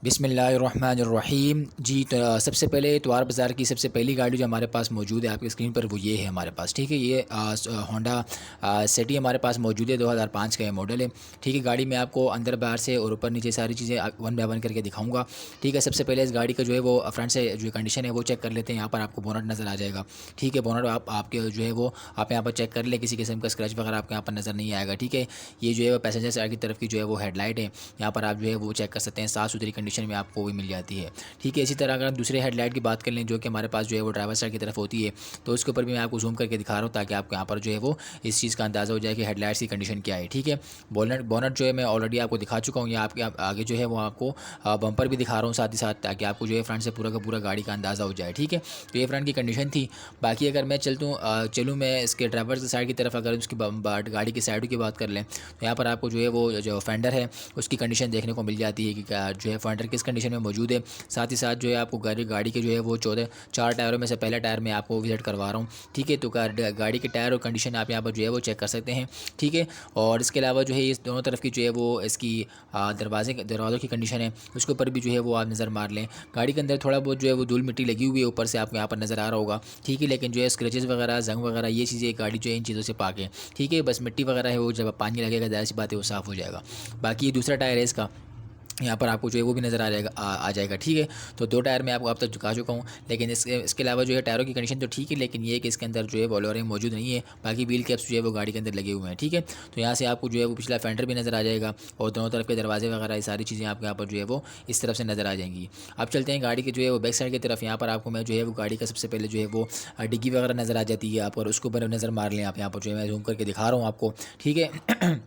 बिस्मिल्लाहिर्रहमानिर्रहीम जी। तो सबसे पहले इतवार बाज़ार की सबसे पहली गाड़ी जो हमारे पास मौजूद है आपकी स्क्रीन पर वो ये है हमारे पास, ठीक है। ये होंडा सिटी हमारे पास मौजूद है, 2005 का ये मॉडल है, ठीक है। गाड़ी में आपको अंदर बाहर से और ऊपर नीचे सारी चीज़ें वन बाय वन करके दिखाऊंगा, ठीक है। सबसे पहले इस गाड़ी का जो है वो फ्रंट से जो कंडीशन है वो चेक कर लेते हैं। यहाँ पर आपको बोनट नज़र आ जाएगा, ठीक है। बोनट आपके जो है वो आप यहाँ पर चेक कर ले, किसी किस्म का स्क्रैच वगैरह आपको यहाँ पर नज़र नहीं आएगा, ठीक है। ये जो है वो पैसेंजर साइड की तरफ की जो है वो हेडलाइट है, यहाँ पर आप जो है वो चेक कर सकते हैं, साफ़ सुथरी कंडीशन में आपको वो मिल जाती है, ठीक है। इसी तरह अगर हम दूसरे हेडलाइट की बात कर लें जो कि हमारे पास जो है वो ड्राइवर साइड की तरफ होती है, तो उसके ऊपर भी मैं आपको जूम करके दिखा रहा हूँ ताकि आपको यहाँ पर जो है वो इस चीज़ का अंदाज़ा हो जाए कि हेडलाइट्स की कंडीशन क्या है, ठीक है। बोनट बोनट जो है मैं ऑलरेडी आपको दिखा चुका हूँ, या आपके आगे जो है वो आपको बम्पर भी दिखा रहा हूँ साथ ही साथ, ताकि आपको जो है फ्रंट से पूरा का पूरा गाड़ी का अंदाज़ा हो जाए, ठीक है। तो ये फ्रंट की कंडीशन थी। बाकी अगर मैं चलूँ मैं इसके ड्राइवर साइड की तरफ, अगर उसकी गाड़ी की साइडों की बात कर लें तो यहाँ पर आपको जो है वो जो फेंडर है उसकी कंडीशन देखने को मिल जाती है कि जो है फेंडर किस कंडीशन में मौजूद है। साथ ही साथ जो है आपको गाड़ी के जो है वो 4 टायरों में से पहले टायर में आपको विजिट करवा रहा हूँ, ठीक है। तो गाड़ी के टायर और कंडीशन आप यहाँ पर जो है वो चेक कर सकते हैं, ठीक है। और इसके अलावा जो है इस दोनों तरफ की जो है वो इसकी दरवाज़ों की कंडीशन है उसके ऊपर भी जो है वो आप नज़र मार लें। गाड़ी के अंदर थोड़ा बहुत जो है वो धूल मिट्टी लगी हुई है ऊपर से आपको यहाँ पर नज़र आ रहा होगा, ठीक है। लेकिन जो है स्क्रैचेस वगैरह जंग वगैरह ये चीज़ें गाड़ी जो है इन चीज़ों से पाक है, ठीक है। बस मिट्टी वगैरह है वो जब पानी लगेगा ज़ाहिर सी बात है वो साफ़ हो जाएगा। बाकी ये दूसरा टायर है इसका, यहाँ पर आपको जो है वो भी नज़र आ जाएगा, ठीक है। तो 2 टायर मैं आपको अब तक झुका चुका हूँ, लेकिन इसके अलावा जो है टायरों की कंडीशन तो ठीक है, लेकिन ये है कि इसके अंदर जो है वॉलोरिंग मौजूद नहीं है। बाकी व्हील कैप्स जो है वो गाड़ी के अंदर लगे हुए हैं, ठीक है। तो यहाँ से आपको जो है वो पिछला फेंडर भी नज़र आ जाएगा और दोनों तरफ के दरवाजे वगैरह ये सारी चीज़ें आपको यहाँ पर जो है वो इस तरफ से नज़र आ जाएंगी। अब चलते हैं गाड़ी के जो है वो बैक साइड की तरफ। यहाँ पर आपको मैं जो है वो गाड़ी का सबसे पहले जो है वो डिग्गी वगैरह नज़र आ जाती है आप, और उसको ऊपर नज़र मार लें आप। यहाँ पर जो है मैं जूम करके दिखा रहा हूँ आपको, ठीक है।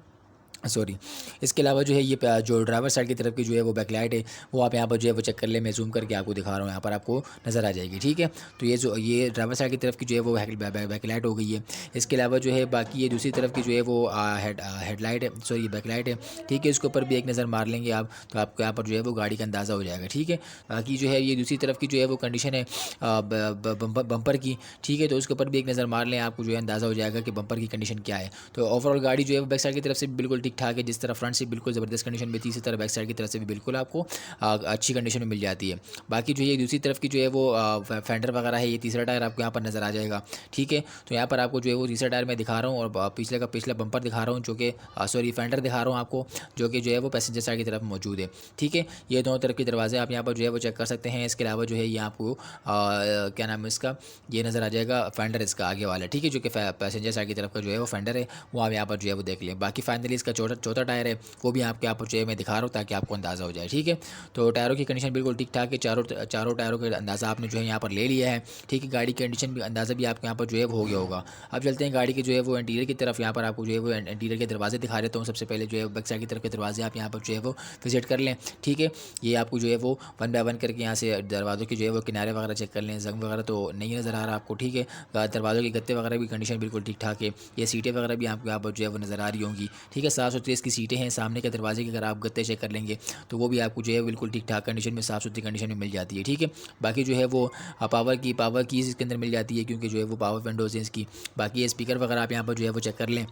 सॉरी। इसके अलावा जो है ये जो ड्राइवर साइड की तरफ की जो है वो बैकलाइट है वो आप यहाँ पर जो है वो चेक कर ले, मैं जूम करके आपको दिखा रहा हूँ, यहाँ पर आपको नज़र आ जाएगी, ठीक है। तो ये ड्राइवर साइड की तरफ की जो है वो बैकलाइट हो गई है। इसके अलावा जो है बाकी ये दूसरी तरफ की जो है वो हेडलाइट है, सॉरी बैकलाइट है, ठीक है। इसके ऊपर भी एक नज़र मार लेंगे आप तो आपको यहाँ पर जो है वो गाड़ी का अंदाज़ा हो जाएगा, ठीक है। बाकी जो है ये दूसरी तरफ की जो है वो कंडीशन है बम्पर की, ठीक है। तो उसके ऊपर भी एक नज़र मार लें, आपको जो है अंदाज़ा हो जाएगा कि बम्पर की कंडीशन क्या है। तो ओवरऑल गाड़ी जो है बैक साइड की तरफ से बिल्कुल ठीक ठाक है। जिस तरह फ्रंट से बिल्कुल ज़बरदस्त कंडीशन में थी, इसी तरह बैक साइड की तरफ से भी बिल्कुल आपको अच्छी कंडीशन में मिल जाती है। बाकी जो है दूसरी तरफ की जो है वो फेंडर वगैरह है, ये तीसरा टायर आपको यहाँ पर नज़र आ जाएगा, ठीक है। तो यहाँ पर आपको जो है वो तीसरा टायर मैं दिखा रहा हूँ और पिछला बम्पर दिखा रहा हूँ जो कि सॉरी फेंडर दिखा रहा हूँ आपको, जो कि जो है वो पैसेंजर साइड की तरफ मौजूद है, ठीक है। ये दोनों तरफ के दरवाजे आप यहाँ पर जो है वो चेक कर सकते हैं। इसके अलावा जो है ये आपको क्या नाम है इसका, ये नज़र आ जाएगा फेंडर इसका आगे वाला, ठीक है, जो कि पैसेंजर साइड की तरफ का जो है वो फेंडर है वो आप यहाँ पर जो है वो देख लें। बाकी फाइनली इसका चौथा टायर है वो भी आपके यहाँ पर जो है मैं दिखा रहा हूँ ताकि आपको अंदाज़ा हो जाए, ठीक है। तो टायरों की कंडीशन बिल्कुल ठीक ठाक है, चारों टायरों का अंदाज़ा आपने जो है यहाँ पर ले लिया है, ठीक है। गाड़ी की कंडीशन भी अंदाज़ा भी आपके यहाँ पर जो है वो हो गया होगा। अब चलते हैं गाड़ी के जो है वो इंटीरियर की तरफ। यहाँ पर आपको जो है वो इंटीरियर के दरवाजे दिखा देता हूँ। सबसे पहले जो है बैक साइड की तरफ के दरवाजे आप यहाँ पर जो है वो विजिट कर लें, ठीक है। ये आपको जो है वो वन बाय वन करके यहाँ से दरवाज़ों की जो है वो किनारे वगैरह चेक कर लें, जंग वगैरह तो नहीं नज़र आ रहा आपको, ठीक है। दरवाज़ों के गत्ते वगैरह भी कंडीशन बिल्कुल ठीक ठाक है। ये सीटें वगैरह भी आपको यहाँ पर जो है वो नज़र आ रही होंगी, ठीक है। 730 की सीटें हैं। सामने के दरवाजे के अगर आप गत्ते चेक कर लेंगे तो वो भी आपको जो है बिल्कुल ठीक ठाक कंडीशन में, साफ़ सुथरी कंडीशन में मिल जाती है, ठीक है। बाकी जो है वो पावर कीज़ इसके अंदर मिल जाती है, क्योंकि जो है वो पावर विंडोज़ हैं इसकी। बाकी ये स्पीकर वगैरह आप यहाँ पर जो है वो चेक कर लें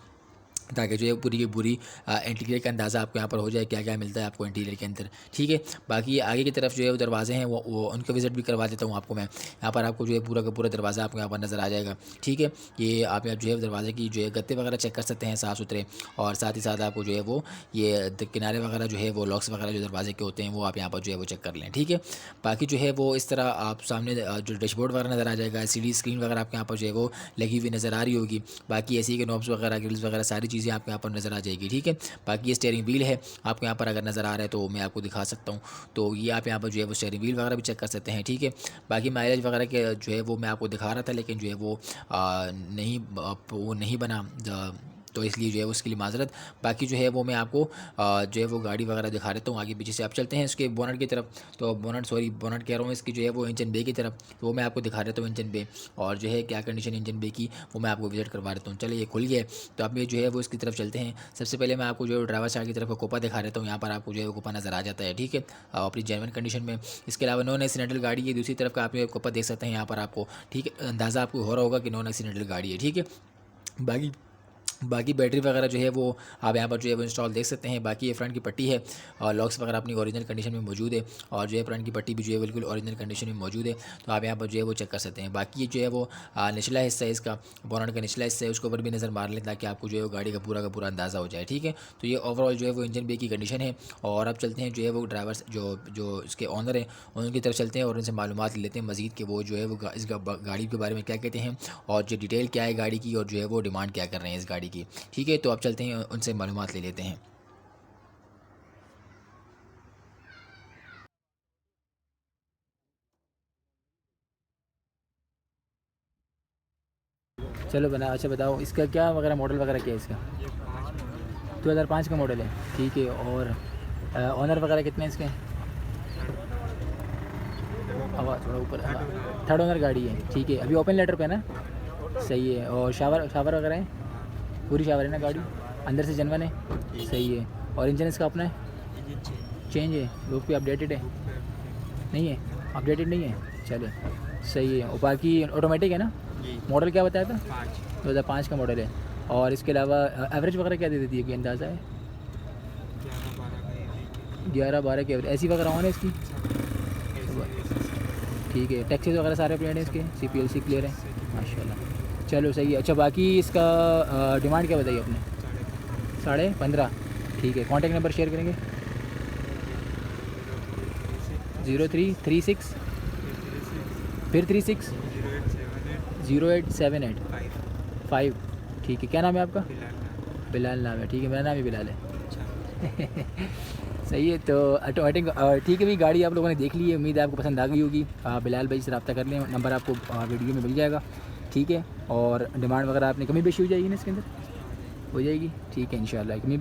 ताकि जो है पूरी की पूरी इंटीरियर का अंदाज़ा आपको यहाँ पर हो जाए, क्या क्या मिलता है आपको इंटीरियर के अंदर, ठीक है। बाकी ये आगे की तरफ जो है वो दरवाजे हैं वो उनका विज़िट भी करवा देता हूँ आपको मैं। यहाँ पर आपको जो है पूरा का पूरा दरवाज़ा आपको यहाँ पर नज़र आ जाएगा, ठीक है। ये आप यहाँ जो है दरवाजे की जो है गत्ते वगैरह चेक कर सकते हैं साफ़ सुथरे, और साथ ही साथ आपको जो है वो ये किनारे वगैरह जो है वो लॉक्स वगैरह जो दरवाजे के होते हैं वो आप यहाँ पर जो है वो चेक कर लें, ठीक है। बाकी जो है वो इस तरह आप सामने जो डैशबोर्ड वगैरह नज़र आ जाएगा, एलसीडी स्क्रीन वगैरह आपके यहाँ पर जो है वो लगी हुई नज़र आ रही होगी। बाकी एसी के नॉब्स वगैरह, ग्रिल्स वगैरह सारी चीज़ें आपको यहाँ पर नज़र आ जाएगी, ठीक है। बाकी ये स्टीयरिंग व्हील है आपको यहाँ पर अगर नज़र आ रहा है तो मैं आपको दिखा सकता हूँ। तो ये आप यहाँ पर जो है वो स्टीयरिंग व्हील वगैरह भी चेक कर सकते हैं, ठीक है। बाकी माइलेज वगैरह के जो है वो मैं आपको दिखा रहा था, लेकिन जो है वो वो नहीं बना, तो इसलिए जो है उसके लिए माजरत। बाकी जो है वो मैं आपको जो है वो गाड़ी वगैरह दिखा देता हूँ आगे पीछे से। आप चलते हैं इसके बोनट की तरफ। तो बोनट कह रहा हूँ, इसकी जो है वो इंजन बे की तरफ, तो वो मैं आपको दिखा देता हूँ इंजन बे, और जो है क्या कंडीशन इंजन बे की वो मैं आपको विजिट करवा देता हूँ। चलिए ये खुल गया है, तो अब ये जो है वो इसकी तरफ चलते हैं। सबसे पहले मैं आपको जो है ड्राइवर साइड की तरफ का कोपा दिखा देता हूँ। यहाँ पर आपको जो है वो कोपा नज़र आ जाता है, ठीक है, अपनी जेन्युइन कंडीशन में। इसके अलावा नॉन एक्सीडेंटल गाड़ी है, दूसरी तरफ का आप कोपा देख सकते हैं यहाँ पर आपको, ठीक है। अंदाज़ा आपको हो रहा होगा कि नॉन एक्सीडेंटल गाड़ी है, ठीक है। बाकी बाकी बैटरी वगैरह जो है वो आप यहाँ पर जो है वो इंस्टॉल देख सकते हैं। बाकी ये फ्रंट की पट्टी है और लॉक्स वगैरह अपनी ओरिजिनल कंडीशन में मौजूद है और जो है फ्रंट की पट्टी भी जो है बिल्कुल ओरिजिनल कंडीशन में मौजूद है, तो आप यहाँ पर जो है वो चेक कर सकते हैं। बाकी ये जो है वो निचला हिस्सा है इसका, बोनट का निचला हिस्सा है, उसके ऊपर भी नज़र मार लें ताकि आपको जो है वो गाड़ी का पूरा अंदाज़ा हो जाए। ठीक है, तो ये ओवरऑल जो है वो इंजन बे की कंडीशन है। और अब चलते हैं जो है वो ड्राइवर्स जो जो इसके ऑनर हैं उनकी तरफ चलते हैं और उनसे मालूमात लेते हैं मज़ीद कि वो जो है वो इस गाड़ी के बारे में क्या कहते हैं और जो डिटेल क्या है गाड़ी की और जो है वो डिमांड क्या कर रहे हैं इस गाड़ी की। ठीक है, तो आप चलते हैं उनसे मालूमात ले लेते हैं। चलो बना, अच्छा बताओ इसका क्या वगैरह मॉडल वगैरह क्या है इसका? 2005 का मॉडल है। ठीक है, और ऑनर वगैरह कितने हैं इसके? हवा थोड़ा ऊपर, हाँ थर्ड ओनर गाड़ी है। ठीक है, अभी ओपन लेटर पे ना? सही है। और शावर शावर वगैरह है? पूरी शावर है ना गाड़ी? अंदर से जनवन है? सही है। और इंजन इसका अपना है? चेंज है? लोग भी अपडेटेड है? नहीं है, अपडेटेड नहीं है, चले सही है। और बाकी ऑटोमेटिक है ना? मॉडल क्या बताया था? 2005 का मॉडल है। और इसके अलावा एवरेज वगैरह क्या दे देती है, कि अंदाज़ा है? 11-12 की एवरेज ऐसी वगैरह ऑन है इसकी? ठीक है, टैक्सेस वगैरह सारे अपडेट हैं इसके, CPLC क्लियर है माशाल्लाह। चलो सही है। अच्छा बाकी इसका डिमांड क्या बताइए आपने? 15.5। ठीक है, कॉन्टैक्ट नंबर शेयर करेंगे? 0336 फिर 36 0878 5। ठीक है, क्या नाम है आपका? बिलाल नाम है। ठीक है, मेरा नाम ही बिलाल है। सही है, तो ऑटोमेटिक ठीक है भाई, गाड़ी आप लोगों ने देख ली है, उम्मीद है आपको पसंद आ गई होगी। बिलाल भाई से रब्ता कर लें, नंबर आपको वीडियो में मिल जाएगा। ठीक है, और डिमांड वगैरह आपने कमी बेशी हो जाएगी ना इसके अंदर? हो जाएगी। ठीक है, इंशाल्लाह कमी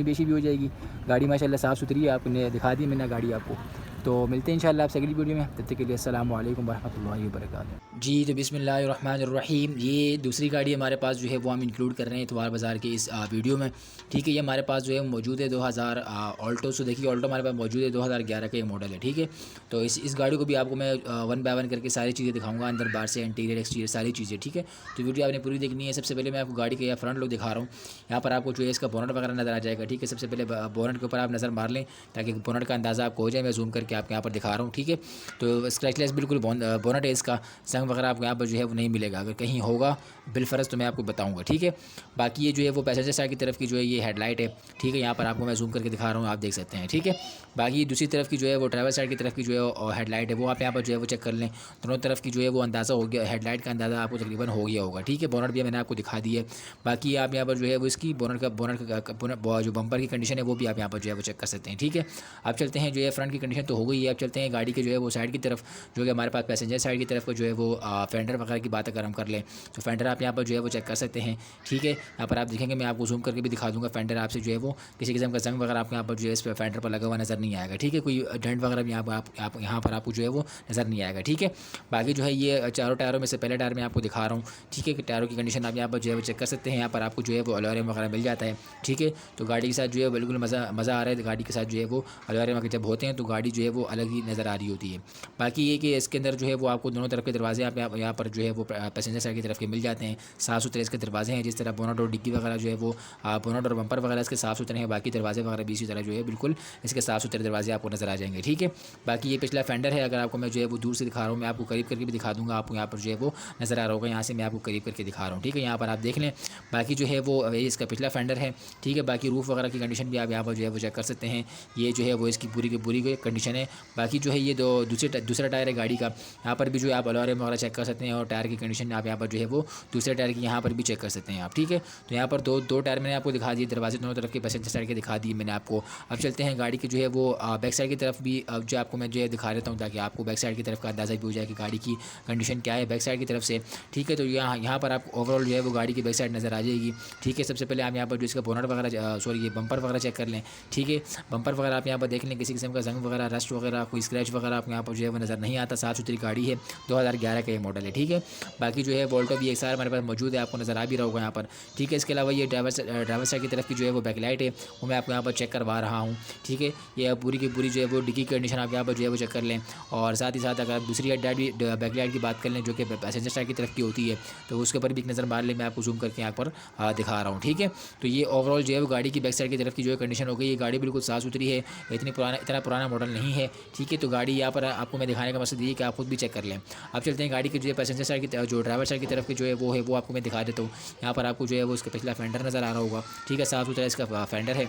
बेशी भी हो जाएगी। गाड़ी माशाल्लाह साफ़ सुथरी है, आपने दिखा दी मैंने गाड़ी आपको। तो मिलते हैं इंशाल्लाह आपसे अगली वीडियो में, तब तक के लिए अस्सलामु अलैकुम वरहमतुल्लाहि वबरकातुहू। जी, तो बिस्मिल्लाहिर्रहमानिर्रहीम, ये दूसरी गाड़ी हमारे पास जो है वो हम इंक्लूड कर रहे हैं इतवार बाज़ार के इस वीडियो में। ठीक है, ये हमारे पास जो है मौजूद है 2000 ऑल्टो। सो देखिए ऑल्टो हमारे पास मौजूद है 2011 का ये मॉडल है। ठीक है, तो इस गाड़ी को भी आपको मैं वन बाय वन करके सारी चीज़ें दिखाऊंगा, अंदर बाहर से इंटीरियर एक्सटीरियर सारी चीज़ें। ठीक है, तो वीडियो आपने पूरी देखनी है। सबसे पहले मैं आपको गाड़ी का या फ्रंट लुक दिखा रहा हूँ। यहाँ पर आपको जो है इसका बोनट वगैरह नज़र आ जाएगा। ठीक है, सबसे पहले बोनट के ऊपर आप नज़र मार लें ताकि बोनट का अंदाज़ा आपको हो जाए। मैं जूम करके आपको यहाँ पर दिखा रहा हूँ। ठीक है, तो स्क्रैचलेस बिल्कुल बोनट है इसका, जंग वगैरह आपको यहाँ पर जो है वो नहीं मिलेगा। अगर कहीं होगा बिलफरज तो मैं आपको बताऊँगा। ठीक है, बाकी ये जो है वो पैसेंजर साइड की तरफ की जो है ये हेडलाइट है। ठीक है, यहाँ पर आपको मैं जूम करके दिखा रहा हूँ, आप देख सकते हैं। ठीक है, बाकी दूसरी तरफ की जो है वो ड्राइवर साइड की तरफ की जो है हेडलाइट है, वो आप यहाँ पर जो है वो चेक कर लें। दोनों तरफ की जो है वो अंदाज़ा हो गया, हेडलाइट का अंदाज़ा आपको तकरीबन हो गया होगा। ठीक है, बोनट भी मैंने आपको दिखा दी है। बाकी आप यहाँ पर जो है वो इसकी बोनट का जो बम्पर की कंडीशन है वो भी आप यहाँ पर जो है वो चेक कर सकते हैं। ठीक है, अब चलते हैं जो है फ्रंट की कंडीशन तो हो गई है। अब चलते हैं गाड़ी के जो है वो साइड की तरफ, जो कि हमारे पास पैसेंजर साइड की तरफ का जो है वो फेंडर वगैरह की बात अगर हम कर लें तो फेंडर आप यहाँ पर जो है वो चेक कर सकते हैं। ठीक है, यहाँ पर आप देखेंगे, मैं आपको जूम करके भी दिखा दूँगा। फेंडर आपसे जो है वो किसी किस्म का जंग वगैरह आपको यहाँ पर जो है इस फेंडर पर लगा हुआ नज़र नहीं आएगा। ठीक है, कोई डेंट वगैरह भी यहाँ पर आपको जो है वो नज़र नहीं आएगा। ठीक है, बाकी जो है ये चारों टायरों में से पहले टायर में आपको दिखा रहा हूँ। ठीक है, कि टायरों की कंडीशन आप यहाँ पर जो है वो चेक कर सकते हैं। यहाँ पर आपको जो है वो अलॉरियम वगैरह मिल जाता है। ठीक है, तो गाड़ी के साथ जो है बिल्कुल मज़ा आ रहा है। गाड़ी के साथ जो है वो अलॉरियम जब होते हैं तो गाड़ी जो है वो अलग ही नज़र आ रही होती है। बाकी ये कि इसके अंदर जो है वो आपको दोनों तरफ के दरवाजे आप यहाँ पर जो है वो पैसेंजर साइड की तरफ के मिल जाते हैं। साफ़ सुथरे इसके दरवाजे हैं, जिस तरह बोनट और डिग्गी वगैरह जो है वो बोनट और बम्पर वगैरह इसके साफ़ सुथरे हैं। बाकी दरवाजे वगैरह भी इसी तरह जो है बिल्कुल इसके साफ़ सुथरे दरवाजे आपको नज़र आ जाएंगे। ठीक है, बाकी ये पिछला फेंडर है, अगर आपको मैं जो है वो दूर से दिखा रहा हूँ, मैं आपको करीब करके भी दिखा दूँगा। आपको यहाँ पर जो है वो नज़र आ रहा होगा, यहाँ से मैं आपको करीब करके दिखा रहा हूँ। ठीक है, यहाँ पर आप देख लें। बाकी जो है वो इसका पिछला फेंडर है। ठीक है, बाकी रूफ़ वगैरह की कंडीशन भी आप यहाँ पर जो है वो चेक कर सकते हैं। ये जो है वो इसकी पूरी की पूरी कंडीशन है। बाकी जो है ये दूसरा टायर है गाड़ी का, यहाँ पर भी जो है आप अलॉरियम वगैरह चेक कर सकते हैं और टायर की कंडीशन आप यहाँ पर जो है वो दूसरे टायर की यहाँ पर भी चेक कर सकते हैं आप। ठीक है, तो यहाँ पर दो टायर मैंने आपको दिखा दिए, दरवाजे दोनों तरफ के पैसेंजर साइड के दिखा दिए मैंने आपको। अब चलते हैं गाड़ी की जो है वो बैक साइड की तरफ भी, अब जो आपको मैं जो है दिखा देता हूँ ताकि आपको बैक साइड की तरफ का अंदाज़ा भी हो जाए कि गाड़ी की कंडीशन क्या है बैक साइड की तरफ से। ठीक है, तो यहाँ पर आपको ओवरऑल जो है वो गाड़ी की बैक साइड नज़र आ जाएगी। ठीक है, सबसे पहले आप यहाँ पर जो इसका बोनट वगैरह सॉरी ये बम्पर वगैरह चेक कर लें। ठीक है, बम्पर वगैरह आप यहाँ पर देख लें, किसी किस्म का जंग वगैरह रस्ट वगैरह कोई स्क्रैच वगैरह आप यहाँ पर जो है वो नज़र नहीं आता। साफ़ सुथरी गाड़ी है, 2011 11 का ये मॉडल है, ठीक है। बाकी जो है वोल्टो VXR हमारे पास मौजूद है, आपको नज़र आ भी रहा होगा यहाँ पर, ठीक है। इसके अलावा ये ड्राइवर साइड की तरफ की जो है वो बैकलाइट है, वो मैं आपको यहाँ पर चेक करवा रहा हूँ, ठीक है। ये पूरी की पूरी जो है वो डिक्की कंडीशन आप यहाँ पर जो है वो चेक कर लें। और साथ ही साथ अगर आप दूसरी बैकलाइट की बात कर लें जो कि पैसेंजर साइड की तरफ की होती है, तो उसके ऊपर भी एक नज़र मार लें। मैं आपको जूम करके यहाँ पर दिखा रहा हूँ, ठीक है। तो ये ओवरऑल जो है वो गाड़ी की बैक साइड की तरफ की जो है कंडीशन हो गई। ये गाड़ी बिल्कुल साफ़ सुथरी है, इतना पुराना मॉडल नहीं है, ठीक है। तो गाड़ी यहाँ पर आपको मैं दिखाने का मकसद ये है कि आप खुद भी चेक कर लें। अब चलते हैं गाड़ी के जो है पैसेंजर साइड की जो ड्राइवर साइड की तरफ की जो है वो आपको मैं दिखा देता हूँ। यहाँ पर आपको जो है वो इसका पिछला फेंडर नज़र आ रहा होगा, ठीक है, साफ़ सुथरा इसका फेंडर है।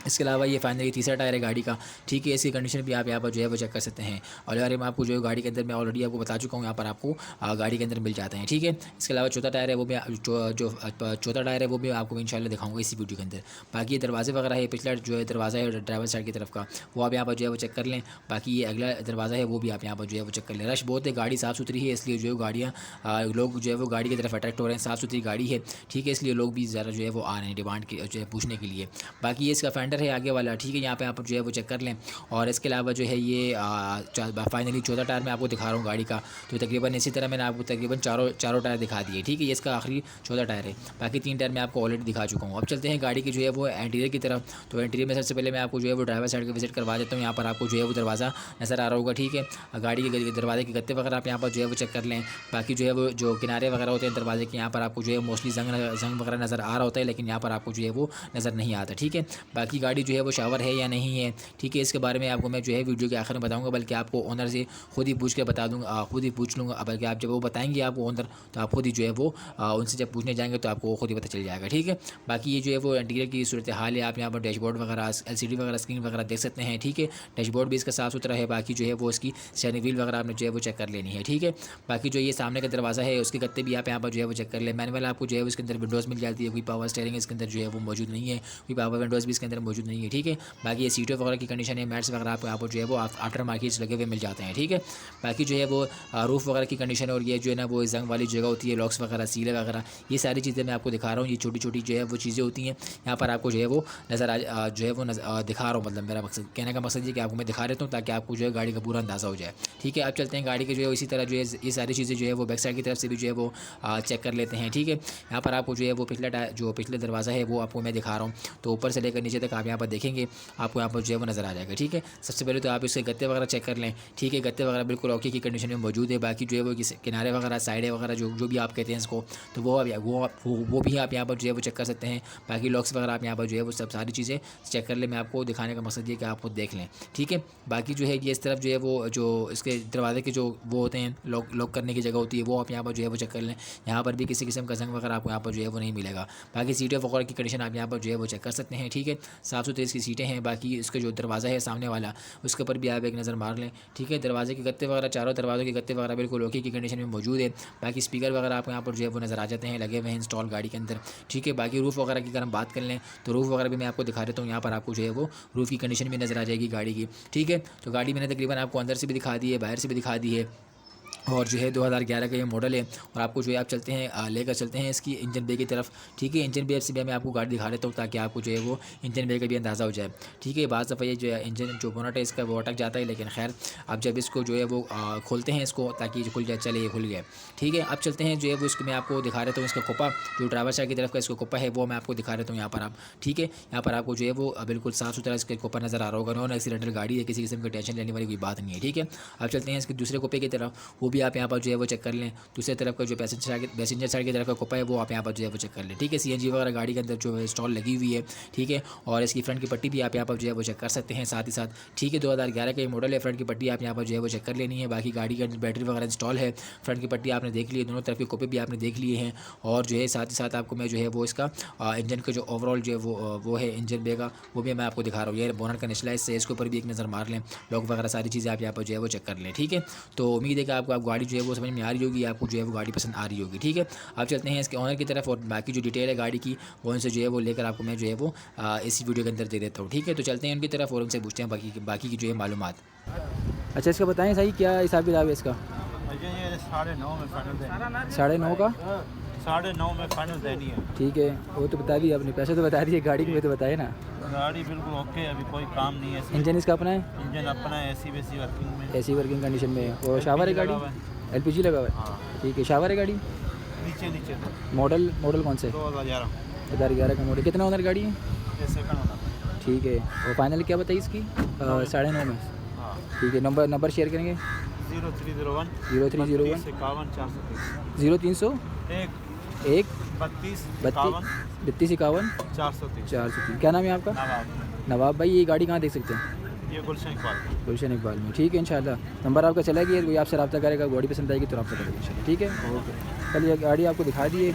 इसके अलावा ये फाइनली तीसरा टायर है गाड़ी का, ठीक है। इसकी कंडीशन भी आप यहाँ पर जो है वो चेक कर सकते हैं। और यार मैं आपको जो है गाड़ी के अंदर मैं ऑलरेडी आपको बता चुका हूँ, यहाँ पर आपको गाड़ी के अंदर मिल जाते हैं, ठीक है। इसके अलावा चौथा टायर है वो भी चौथा टायर है वो भी आपको इंशाल्लाह दिखाऊंगा इसी वीडियो के अंदर। बाकी ये दरवाजे वगैरह है, पिछला जो है दरवाज़ा है ड्राइवर साइड की तरफ का, वो आप यहाँ पर जो है वो चेक कर लें। बाकी ये अगला दरवाज़ा है वो भी आप यहाँ पर जो है वो चेक कर लें। रश बहुत है, गाड़ी साफ़ सुथरी है, इसलिए जो है गाड़ियाँ लोग जो है वो गाड़ी की तरफ अट्रैक्ट हो रहे हैं। साफ़ सुथरी गाड़ी है, ठीक है, इसलिए लोग भी ज़्यादा जो है वो आ रहे हैं डिमांड की जो है पूछने के लिए। बाकी ये इसका फेंडर है आगे वाला, ठीक है, यहाँ पे आप जो है वो चेक कर लें। और इसके अलावा जो है ये फाइनली चौथा टायर मैं आपको दिखा रहा हूँ गाड़ी का। तो तकरीबन इसी तरह मैंने आपको तकरीबन चारों टायर दिखा दिए, ठीक है। ये इसका आखिरी चौथा टायर है, बाकी 3 टायर मैं आपको ऑलरेडी दिखा चुका हूँ। अब चलते हैं गाड़ी की जो है वो इंटीरियर की तरफ। तो इंटीरियर में सबसे पहले मैं आपको जो है वो ड्राइवर साइड का विजिट करवा देता हूँ। यहाँ पर आपको जो है वो दरवाज़ा नज़र आ रहा होगा, ठीक है। गाड़ी के दरवाजे के गत्ते वगैरह आप यहाँ पर जो है वो चेक कर लें। बाकी जो है वो जो किनारे वगैरह होते हैं दरवाजे के, यहाँ पर आपको जो है मोस्टली जंग वगैरह नज़र आ रहा होता है, लेकिन यहाँ पर आपको जो है वो नज़र नहीं आता, ठीक है। बाकी गाड़ी जो है वो शावर है या नहीं है, ठीक है, इसके बारे में आपको मैं जो है वीडियो के आखिर में बताऊंगा, बल्कि आपको ओनर से खुद ही पूछ के बता दूंगा, खुद ही पूछ लूँगा। बल्कि आप जब वो बताएंगे आपको ओनर, तो आप खुद ही जो है वो उनसे जब पूछने जाएंगे तो आपको खुद ही पता चल जाएगा, ठीक है। बाकी ये जो है वो इंटीरियर की सूरत हाल है। आप यहाँ पर डैशबोर्ड वगैरह LCD वगैरह स्क्रीन वगैरह देख सकते हैं, ठीक है। डैशबोर्ड भी इसका साफ़ सुथरा है। बाकी जो है वो इसकी स्टीयरिंग व्हील वगैरह आपने जो है वो चेक कर लेनी है, ठीक है। बाकी जो ये सामने का दरवाज़ा है उसके गत्ते भी आप यहाँ पर जो है वो चेक कर लें। मैनुअल आपको जो है उसके अंदर विंडोज़ मिल जाती है, कोई पावर स्टीयरिंग इसके अंदर जो है वो मौजूद नहीं है, कोई पावर विंडोज़ भी इसके अंदर मौजूद नहीं है, ठीक है। बाकी ये सीटों वगैरह की कंडीशन है, मैट्स वगैरह आपको यहाँ पर जो है वो आफ्टर मार्केट्स लगे हुए मिल जाते हैं, ठीक है। बाकी जो है वो रूफ़ वगैरह की कंडीशन है, और ये जो है ना वो जंग वाली जगह होती है, लॉक्स वगैरह सीले वगैरह, ये सारी चीज़ें मैं आपको दिखा रहा हूँ। ये छोटी छोटी जो है वो चीज़ें होती हैं, यहाँ पर आपको जो है वो नज़र जो है वो दिखा रहा हूँ। मतलब मेरा मकसद कहने का मकसद ये कि आपको मैं दिखा देता हूँ ताकि आपको जो है गाड़ी का पूरा अंदाज़ा हो जाए, ठीक है। अब चलते हैं गाड़ी के जो है इसी तरह जो है ये सारी चीज़ें जो है वो बैक साइड की तरफ से भी जो है वो चेक कर लेते हैं, ठीक है। यहाँ पर आपको जो है वो पिछले दरवाज़ा है वो आपको मैं दिखा रहा हूँ। तो ऊपर से लेकर नीचे तक आप यहाँ पर देखेंगे, आपको यहाँ पर जो है वो नज़र आ जाएगा, ठीक है। सबसे पहले तो आप इसके गत्ते वगैरह चेक कर लें, ठीक है। गत्ते वगैरह बिल्कुल ओके की कंडीशन में मौजूद है। बाकी जो है वो किनारे वगैरह साइडें वगैरह जो भी आप कहते हैं इसको, तो वो भी आप यहाँ पर जो है वो चेक कर सकते हैं। बाकी लॉक्स वगैरह आप यहाँ पर जो है वो सब सारी चीज़ें चेक कर लें। मैं आपको दिखाने का मकसद ये कि आप खुद देख लें, ठीक है। बाकी जो है ये इस तरफ जो है वो जो इसके दरवाजे के जो वो होते हैं लॉक करने की जगह होती है, वो आप यहाँ पर जो है वो चेक कर लें। यहाँ पर भी किसी किस्म का जंग वगैरह आपको यहाँ पर जो है वो नहीं मिलेगा। बाकी सीटें वगैरह की कंडीशन आप यहाँ पर जो है वो चेक कर सकते हैं, ठीक है। साफ़ सुथरी इसकी सीटें हैं। बाकी इसका जो दरवाज़ा है सामने वाला, उसके ऊपर भी आप एक नज़र मार लें, ठीक है। दरवाजे के गत्ते वगैरह, चारों दरवाज़ों के गत्ते वगैरह बिल्कुल ओके की कंडीशन में मौजूद है। बाकी स्पीकर वगैरह आपको यहाँ पर जो है वो नज़र आ जाते हैं, लगे हुए हैं इंस्टॉल गाड़ी के अंदर, ठीक है। बाकी रूफ़ वगैरह की अगर हम बात कर लें तो रूफ़ वगैरह भी मैं आपको दिखा देता हूँ। यहाँ पर आपको जो है वो रूफ़ की कंडीशन भी नज़र आ जाएगी गाड़ी की, ठीक है। तो गाड़ी मैंने तकरीबन आपको अंदर से भी दिखा दी है, बाहर से भी दिखा दी है, और जो है 2011 का ये मॉडल है। और आपको जो है आप चलते हैं लेकर चलते हैं इसकी इंजन बे की तरफ, ठीक है। इंजन बे से भी मैं आपको गाड़ी दिखा देता हूँ ताकि आपको जो है वो इंजन बे का भी अंदाज़ा हो जाए, ठीक है। बाज़ दफ़ा ये जो है इंजन जो बोनट है इसका वो अटक जाता है, लेकिन खैर आप जब इसको जो है वो खोलते हैं इसको ताकि खुल जाए, चले ये खुल गया, ठीक है। अब चलते हैं जो है वो इसको मैं आपको दिखा देता हूँ इसका कोपा, जो ड्राइवर साइड की तरफ का इसका कोपा है वो मैं आपको दिखा देता हूँ यहाँ पर आप, ठीक है। यहाँ पर आपको जो है वो बिल्कुल साफ़ सुथरा इसका कोपा नज़र आ रहा होगा। नॉन एक्सीडेंटल गाड़ी है, किसी किस्म की टेंशन लेने वाली कोई बात नहीं है, ठीक है। अब चलते हैं इसके दूसरे कोपे की तरफ, वो भी आप यहाँ पर जो है वो चेक कर लें। दूसरी तरफ का जो पैसेंजर साइड की तरफ का कोपा है वो आप यहाँ पर जो है वो चेक कर लें, ठीक है। CNG वगैरह गाड़ी के अंदर जो है स्टॉल लगी हुई है, ठीक है। और इसकी फ्रंट की पट्टी भी आप यहाँ पर जो है वो चेक कर सकते हैं साथ ही साथ, ठीक है। 2011 का ये मॉडल है, फ्रंट की पट्टी आप यहाँ पर जो है वो चेक कर लेनी है। बाकी गाड़ी के अंदर बैटरी वगैरह इंस्टॉल है, फ्रंट की पट्टी आपने देख ली है, दोनों तरफ के कोपे भी आपने देख लिए हैं। और जो है साथ ही साथ आपको मैं जो है वो इसका इंजन का जो ओवरऑल जो है वो है इंजन बे का, वो भी मैं आपको दिखा रहा हूँ। ये बोनट का निचला हिस्सा है, इसके ऊपर भी एक नज़र मार लें, लॉक वगैरह सारी चीज़ें आप यहाँ पर जो है वो चेक कर लें, ठीक है। तो उम्मीद है कि आपको गाड़ी जो है वो समझ में आ रही होगी, आपको जो है वो गाड़ी पसंद आ रही होगी, ठीक है। अब चलते हैं इसके ऑनर की तरफ, और बाकी जो डिटेल है गाड़ी की वो उनसे जो है वो लेकर आपको मैं जो है वो इसी वीडियो के अंदर दे देता हूँ, ठीक है। तो चलते हैं उनकी तरफ और उनसे पूछते हैं बाकी की जो है मालूमात। अच्छा, इसका बताएं सही क्या हिसाब किताब है इसका? 9.5 में फाइनल देनी 9.5 का 9.5 में फाइनल देनी है, ठीक है। वो तो बता दिए आपने, पैसे तो बता दिए, गाड़ी के में तो बताए ना। गाड़ी बिल्कुल ओके, अभी कोई काम नहीं है। इंजन इसका अपना है? इंजन अपना है, AC वर्किंग में, AC वर्किंग कंडीशन में है। और शावर है गाड़ी? LPG लगा हुआ है, हाँ ठीक है। शावर है गाड़ी? नीचे नीचे मॉडल मॉडल कौन सा है? 2011 2011 का मॉडल। कितना ओनर गाड़ी है? ये सेकंड होना। ठीक है। और फाइनल क्या बताइए इसकी? 9.5 में, हाँ ठीक है। नंबर शेयर करेंगे? 0301 0301 51 430 0300 1 1 32 32 51 430 403। क्या नाम है आपका? नवाब। नवाब भाई। ये गाड़ी कहाँ देख सकते हैं? ये गुलशन इकबाल। गुलशन इकबाल में, ठीक है। इंशाल्लाह नंबर आपका चला गया, कोई आपसे रब्ता करेगा, गाड़ी पसंद आएगी तो रब्ता करेगा इंशाल्लाह, ठीक है। ओके, कल ये गाड़ी आपको दिखा दिए,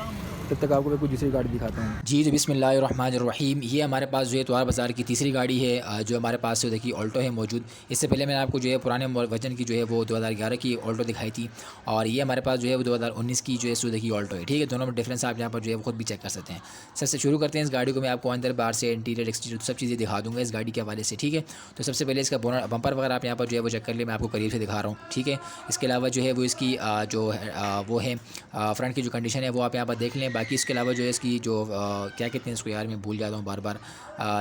तब तक आपको मैं कुछ दूसरी गाड़ी दिखाता हूँ। जी तो बिस्मिल्लाहिर्रहमानिर्रहीम। ये हमारे पास जो है इतवार बाज़ार की तीसरी गाड़ी है जो हमारे पास जो देखिए ऑल्टो है मौजूद। इससे पहले मैंने आपको जो है पुराने वर्जन की जो है वो 2011 की ऑल्टो दिखाई थी, और ये हमारे पास जो है वो 2019 की जो है सो देखिए ऑल्टो है, ठीक है। दोनों में डिफरेंस आप यहाँ पर जो है वो खुद भी चेक कर सकते हैं। सबसे शुरू करते हैं इस गाड़ी को। मैं आपको अंदर बाहर से इंटीरियर एक्सटीरियर सब चीज़ें दिखा दूँगा इस गाड़ी के हवाले से, ठीक है। तो सबसे पहले इसका बम्पर वगैरह आप यहाँ पर जो है वो चेक कर लिए, मैं आपको करीब से दिखा रहा हूँ, ठीक है। इसके अलावा जो है वो इसकी जो वो है फ्रंट की जो कंडीशन है वो आप यहाँ पर देख लें। बाकी इसके अलावा जो है इसकी जो क्या कहते हैं इसको यार, मैं भूल जाता हूँ बार बार,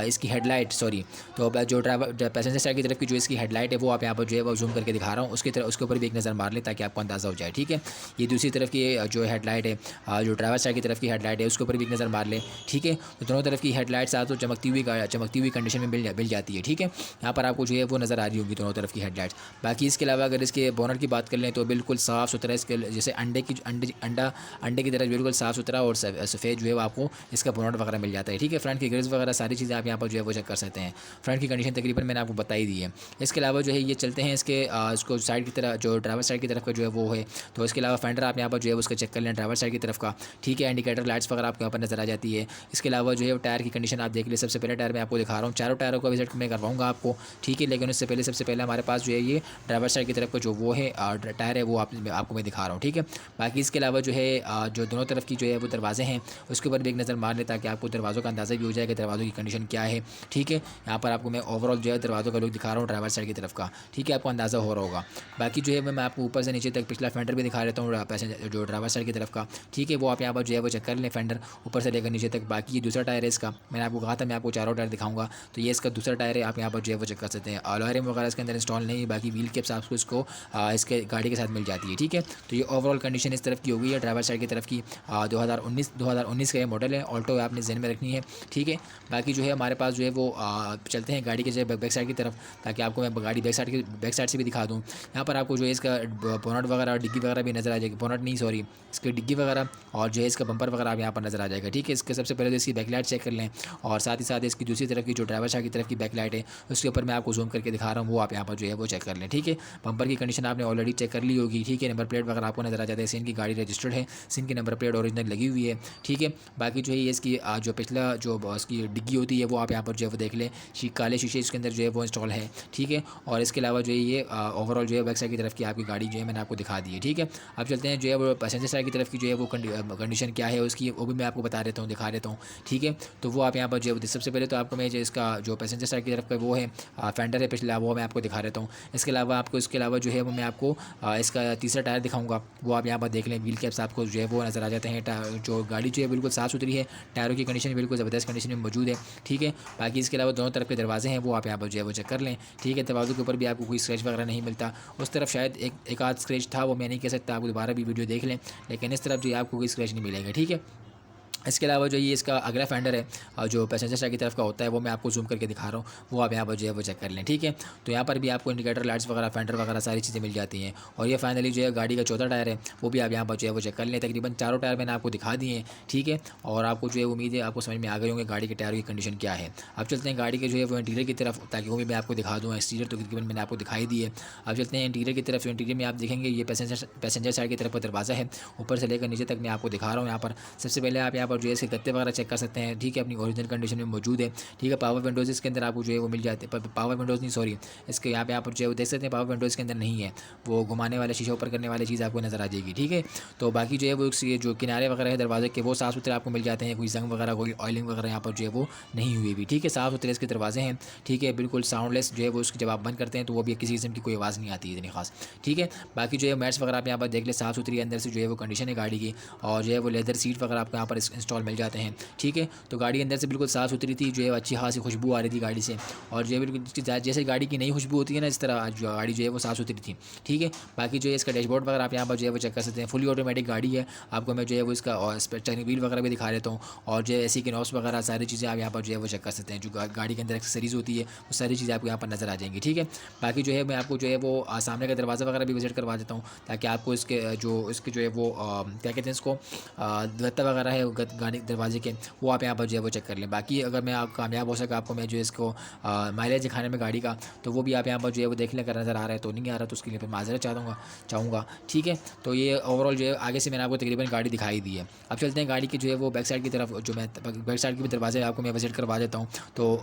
इसकी हेडलाइट, सॉरी, तो जो ड्राइवर पैसेंजर साइड की तरफ की जो इसकी हेडलाइट है वो आप यहाँ पर जो है वो जूम करके दिखा रहा हूँ, उसके ऊपर भी एक नज़र मार लें ताकि आपको अंदाज़ा हो जाए, ठीक है। ये दूसरी तरफ की जो हेडलाइट है, जो ड्राइवर साइड की तरफ की हेडलाइट है उसके ऊपर भी एक नज़र मार लें, ठीक है। तो दोनों तरफ की हेडलाइट्स आपको चमकती हुई कंडीशन में मिल जाती है, ठीक है। यहाँ पर आपको जो है वो नज़र आ रही होगी दोनों तरफ की हेडलाइट्स। बाकी इसके अलावा अगर इसके बोनट की बात कर लें तो बिल्कुल साफ़ सुथरा, इसके जैसे अंडे की तरह बिल्कुल साफ़ सुथरा और सफ़ेद जो है वो आपको इसका बोनट वगैरह मिल जाता है, ठीक है। फ्रंट की ग्रिल्स वगैरह सारी चीज़ें आप यहाँ पर जो है वो चेक कर सकते हैं। फ्रंट की कंडीशन तकरीबन मैंने आपको बताई दी है। इसके अलावा जो है ये चलते हैं इसको साइड की तरफ, जो ड्राइवर साइड की तरफ का जो है वो है, तो इसके अलावा फेंडर आप यहाँ पर जो है उसका चेक कर लें ड्राइवर साइड की तरफ का, ठीक है। इंडिकेटर लाइट्स वगैरह आपको यहाँ पर नज़र आ जाती है। इसके अलावा जो है टायर की कंडीशन आप देख लें। सबसे पहले टायर मैं आपको दिखा रहा हूँ, चारों टायरों का विजिट मैं करवाऊँगा आपको, ठीक है। लेकिन उससे सबसे पहले हमारे पास जो है ये ड्राइवर साइड की तरफ का जो वो है टायर है वो आपको मैं दिखा रहा हूँ, ठीक है। बाकी इसके अलावा जो है जो दोनों तरफ की जो है वो दरवाजे हैं उसके ऊपर भी एक नज़र मार लें ताकि आपको दरवाज़ों का अंदाज़ा भी हो जाएगा दरवाज़ों की कंडीशन क्या है, ठीक है। यहाँ पर आपको मैं ओवरऑल जो है दरवाज़ों का लुक दिखा रहा हूँ ड्राइवर साइड की तरफ का, ठीक है, आपको अंदाज़ा हो रहा होगा। बाकी जो है मैं आपको ऊपर से नीचे तक पिछला फेंडर भी दिखा देता हूँ पैसेंजर जो ड्राइवर साइड की तरफ का, ठीक है। वो आप यहाँ पर जो है वो चेक कर लें फेंडर ऊपर से लेकर नीचे तक। बाकी ये दूसरा टायर है इसका, मैंने आपको कहा था मैं आपको चारों टायर दिखाऊंगा, तो ये इसका दूसरा टायर है, आप यहाँ पर जो है वो चेक कर सकते हैं। अलॉय रिम वगैरह इसके अंदर इंस्टॉल नहीं है, बाकी व्हील कैप्स आपको इसको इसके गाड़ी के साथ मिल जाती है, ठीक है। तो ये ओवरऑल कंडीशन इस तरफ की हो गई है ड्राइवर साइड की तरफ की। 2019 का ये मॉडल है, ऑल्टो आपने ज़हन में रखनी है, ठीक है। बाकी जो है हमारे पास जो है वो चलते हैं गाड़ी के जो है बैक साइड की तरफ ताकि आपको मैं गाड़ी बैक साइड से भी दिखा दूँ। यहाँ पर आपको जो है इसका बोनट वगैरह डिग्गी वगैरह भी नज़र आ जाएगी, बोनट नहीं सॉरी, इसकी डिग्गी वगैरह और जो है इसका बम्पर वगैरह आप यहाँ पर नज़र आ जाएगा, ठीक है। इसके सबसे पहले तो इसकी बैकलाइट चेक कर लें, और साथ ही साथ इसकी दूसरी तरफ की जो ड्राइवर साइड की तरफ की बैकलाइट है उसके ऊपर मैं आपको जूम करके दिखा रहा हूँ, वो आप यहाँ पर जो है वो चेक कर लें, ठीक है। बम्पर की कंडीशन आपने ऑलरेडी चेक कर ली होगी, ठीक है। नंबर प्लेट वगैरह आपको नज़र आ जाता है, सिन की गाड़ी रजिस्टर्ड है, सिन की नंबर प्लेट ओरिजिनल लगी हुई है, ठीक है। बाकी जो है ये इसकी जो पिछला जो इसकी डिग्गी होती है वो आप यहाँ पर जो है वो देख लें, काले शीशे इसके अंदर जो है वो इंस्टॉल है, ठीक है। और इसके अलावा जो है ये ओवरऑल जो है बैक साइड की तरफ की आपकी गाड़ी जो है मैंने आपको दिखा दी है, ठीक है। अब चलते हैं जो है वो पैसेंजर साइड की तरफ की जो है वो कंडीशन क्या है उसकी, वो भी मैं आपको बता देता हूँ, दिखा देता हूँ, ठीक है। तो वो आप यहाँ पर जो है सबसे पहले तो आपको मैं जो इसका जो पैसेंजर साइड की तरफ का वो है फेंडर है पिछला, वो मैं आपको दिखा देता हूँ। इसके अलावा जो है वो मैं आपको इसका तीसरा टायर दिखाऊंगा, वो आप यहाँ पर देख लें। व्हील कैप्स आपको जो है वो नज़र आ जाते हैं। जो गाड़ी जो है बिल्कुल साफ़ सुथरी है, टायरों की कंडीशन बिल्कुल ज़बरदस्त कंडीशन में मौजूद है, ठीक है। बाकी इसके अलावा दोनों तरफ के दरवाजे हैं वो आप यहाँ पर जो है वो चेक कर लें, ठीक है। दरवाज़ों के ऊपर भी आपको कोई स्क्रैच वगैरह नहीं मिलता, उस तरफ शायद एक आध स्क्रैच था, वो मैं नहीं कह सकता, आपको दोबारा भी वीडियो देख लें, लेकिन इस तरफ जो है आपको कोई स्क्रैच नहीं मिलेगा, ठीक है। इसके अलावा जो ये इसका अगला फेंडर है जो पैसेंजर साइड की तरफ का होता है वो मैं आपको जूम करके दिखा रहा हूँ, वो आप यहाँ पर जो है वो चेक कर लें, ठीक है। तो यहाँ पर भी आपको इंडिकेटर लाइट्स वगैरह फेंडर वगैरह सारी चीज़ें मिल जाती हैं। और ये फाइनली जो है गाड़ी का चौथा टायर है वो भी आप यहाँ पर जो है वो चेक कर लें। तकरीबन चारों टायर मैंने आपको दिखा दिए हैं, ठीक है। और आपको जो है उम्मीद है आपको समझ में आ गए होंगे गाड़ी के टायर की कंडीशन क्या है। अब चलते हैं गाड़ी के जो है वो इंटीरियर की तरफ, ताकि वो भी मैं आपको दिखा दूँ। एक्सटीरियर तो तकरीबन मैंने आपको दिखाई दी है। अब चलते हैं इंटीरियर की तरफ। इंटीरियर में आप देखेंगे ये पैसेंजर साइड की तरफ का दरवाज़ा है, ऊपर से लेकर नीचे तक मैं आपको दिखा रहा हूँ। यहाँ पर सबसे पहले आप यहाँ पर जो है इसके गत्ते वगैरह चेक कर सकते हैं, ठीक है, अपनी ओरिजिनल कंडीशन में मौजूद है, ठीक है। पावर विंडोज़ इसके अंदर आपको जो है वो मिल जाते हैं, पावर विंडोज़ नहीं सॉरी, इसके यहाँ पर जो है वो देख सकते हैं पावर विंडोज़ के अंदर नहीं है, वो घुमाने वाले शीशे ऊपर करने वाली चीज़ आपको नज़र आ जाएगी, ठीक है। तो बाकी जो है वो जो किनारे वगैरह है दरवाजे के वो साफ़ सुथरे आपको मिल जाते हैं, कोई जंग वगैरह कोई ऑयलिंग वगैरह यहाँ पर जो है वो नहीं हुई भी, ठीक है। साफ़ सुथरे इसके दरवाजे हैं, ठीक है, बिल्कुल साउंडलेस जो है वो उसकी जब आप बंद करते हैं तो वो भी किसी किस्म की कोई आवाज़ नहीं आती है इतनी खास, ठीक है। बाकी जो है मैट्स वगैरह आप यहाँ पर देख ले साफ़ सुथरी अंदर से जो है वो कंडीशन है गाड़ी की। और जो है वो लेदर सीट वगैरह आपको यहाँ पर इंस्टॉल मिल जाते हैं। ठीक है, तो गाड़ी अंदर से बिल्कुल साफ़ सुथरी थी, जो है अच्छी खासी खुशबू आ रही थी गाड़ी से, और जो है बिल्कुल जैसे गाड़ी की नई खुशबू होती है ना, इस तरह जो गाड़ी जो है वो साफ़ सुथरी थी। ठीक है, बाकी जो है इसका डैशबोर्ड वगैरह आप यहाँ पर जो है वो चेक कर सकते हैं। फुली ऑटोमेटिक गाड़ी है, आपको मैं जो है वो इसका और स्टीयरिंग व्हील वगैरह भी दिखा देता हूँ, और जो है ऐसी के नॉब्स वगैरह सारी चीज़ें आप यहाँ पर जो है वो चेक कर सकते हैं। जो गाड़ी के अंदर एक्सेसरीज़ होती है वो सारी चीज़ें आपको यहाँ पर नज़र आ जाएंगी। ठीक है, बाकी जो है मैं आपको जो है वो सामने का दरवाज़ा वगैरह भी विजिट करवा देता हूँ, ताकि आपको इसके जो है वो क्या कहते हैं इसको गत्ता वगैरह है गाड़ी दरवाजे के, वो आप यहाँ पर जो है वो चेक कर लें। बाकी अगर मैं आप कामयाब हो सका आपको मैं जो इसको माइलेज दिखाने में गाड़ी का, तो वो भी आप यहाँ पर जो है वो देख लें, अगर नज़र आ रहा है तो नहीं आ रहा तो उसके लिए फिर माजरत चाहूँगा। ठीक है, तो ये ओवरऑल जो है आगे से मैंने आपको तकरीबन गाड़ी दिखाई दी है। अब चलते हैं गाड़ी की जो है वो बैक साइड की तरफ, जो मैं बैक साइड के भी दरवाजे आपको मैं विजिट करवा देता हूँ। तो